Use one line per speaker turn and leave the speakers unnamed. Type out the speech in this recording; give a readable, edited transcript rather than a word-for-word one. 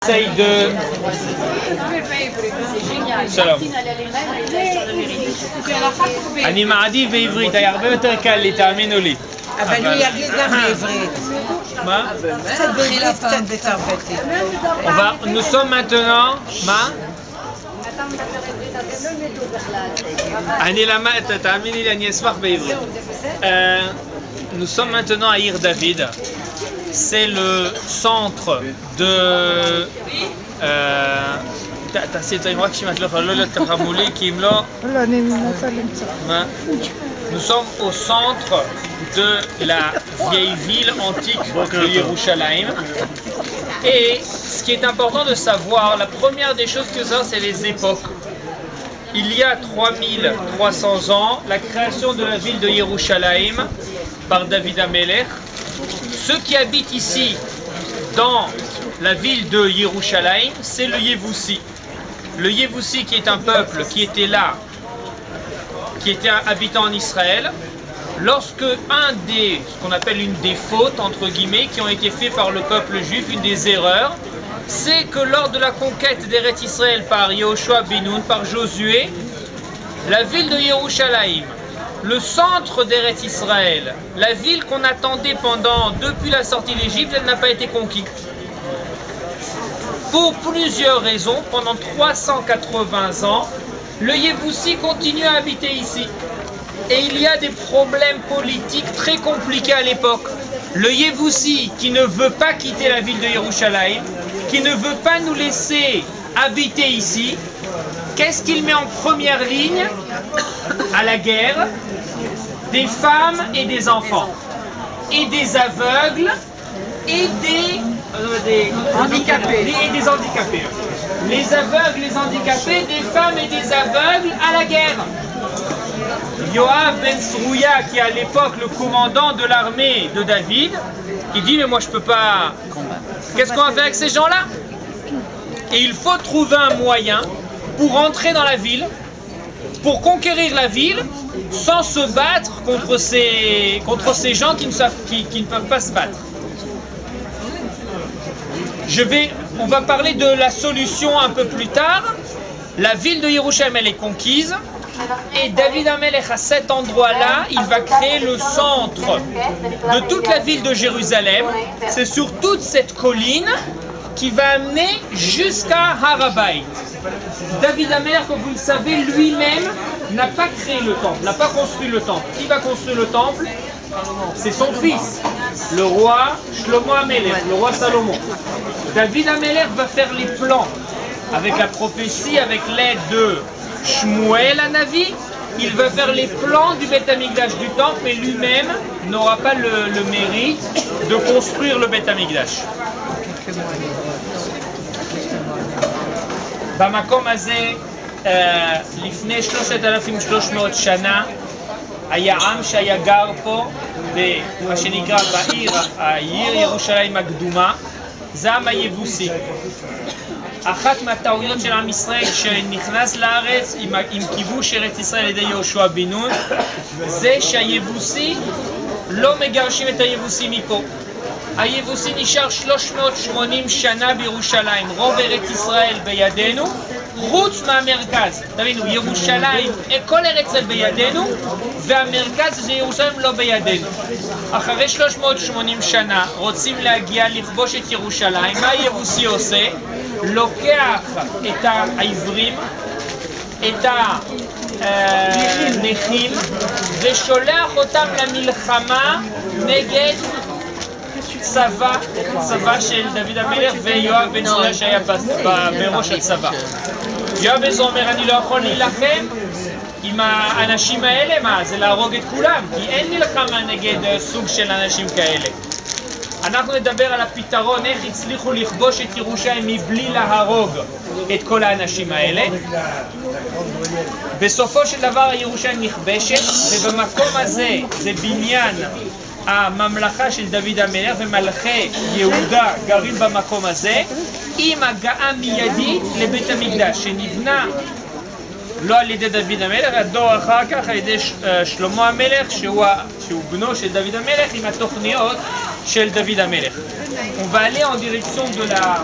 essaye de... שלום. אני מעדיף בעברית, היה הרבה יותר קל לי, תאמינו לי.
אבל הוא יגיד גם בעברית.
מה?
קצת בעברית, קצת בצרפתית.
Nous sommes maintenant... מה? אני למד, תאמיני לי, אני אשמח בעברית. Nous sommes maintenant à Ir David. C'est le centre de... Nous sommes au centre de la vieille ville antique de Yerushalayim. Et ce qui est important de savoir, la première des choses que ça, c'est les époques. Il y a 3300 ans, la création de la ville de Yerushalayim par David Amelech. Ceux qui habitent ici, dans la ville de Yerushalayim, c'est le Yévoussi. Le Yévoussi qui est un peuple qui était là, qui était habitant en Israël, lorsque ce qu'on appelle une des fautes, entre guillemets, qui ont été faites par le peuple juif, une des erreurs, c'est que lors de la conquête d'Eretz Israël par Yehoshua ben Nun, par Josué, la ville de Yerushalayim, le centre d'Eretz Israël, la ville qu'on attendait depuis la sortie d'Égypte, elle n'a pas été conquise. Pour plusieurs raisons, pendant 380 ans, le Yévoussi continue à habiter ici. Et il y a des problèmes politiques très compliqués à l'époque. Le Yévoussi qui ne veut pas quitter la ville de Yerushalayim, qui ne veut pas nous laisser habiter ici, qu'est-ce qu'il met en première ligne à la guerre? Des femmes et des enfants, et des aveugles, et des handicapés. Et des handicapés. Les aveugles, les handicapés, des femmes et des aveugles à la guerre. Yoav ben Srouya, qui est à l'époque le commandant de l'armée de David, il dit mais moi je peux pas... Qu'est-ce qu'on va faire avec ces gens-là? Et il faut trouver un moyen pour entrer dans la ville, pour conquérir la ville, sans se battre contre ces gens qui ne peuvent pas se battre. On va parler de la solution un peu plus tard. La ville de Yerushalayim, elle est conquise. Et David Amelech, à cet endroit-là, il va créer le centre de toute la ville de Jérusalem. C'est sur toute cette colline qui va amener jusqu'à Har HaBayit. David Amelech, comme vous le savez, lui-même n'a pas créé le temple, n'a pas construit le temple. Qui va construire le temple? C'est son fils, le roi Shlomo Amelech, le roi Salomon. David Amelech va faire les plans avec la prophétie, avec l'aide de Shmuel Hanavi. Il va faire les plans du Beth Amikdash, du temple, mais lui-même n'aura pas le mérite de construire le Beth Amikdash. במקום הזה, לפני 3,300 שנה, היה עם שהיה גר פה, במה שנקרא העיר ירושלים הקדומה, זה העם היבוסי. אחת מהטעויות של עם ישראל שנכנס לארץ עם כיבוש ארץ ישראל על ידי יהושע בן נון, זה שהיבוסי לא מגרשים את היבוסי מפה. היבוסי נשאר 380 שנה בירושלים, רוב ארץ ישראל בידינו, חוץ מהמרכז. תבינו, ירושלים, כל ארץ ישראל בידינו, והמרכז זה ירושלים לא בידינו. אחרי 380 שנה רוצים להגיע לכבוש את ירושלים, מה היבוסי עושה? לוקח את העברים, את הנכים, ושולח אותם למלחמה נגד צבא של דוד המלך ויואב בן צרויה שהיה בראש הצבא. יואב בן צרויה אומר אני לא יכול להילחם עם האנשים האלה, מה? זה להרוג את כולם, כי אין מלחמה נגד סוג של אנשים כאלה. אנחנו נדבר על הפתרון, איך הצליחו לכבוש את ירושלים מבלי להרוג את כל האנשים האלה. בסופו של דבר ירושלים נכבשת, ובמקום הזה זה בניין הממלכה של דוד המלך ומלכי יהודה גרים במקום הזה עם הגעה מיידית לבית המקדש שנבנה לא על ידי דוד המלך, הדור אחר כך על ידי שלמה המלך שהוא בנו של דוד המלך עם התוכניות של דוד המלך. On va aller en direction de la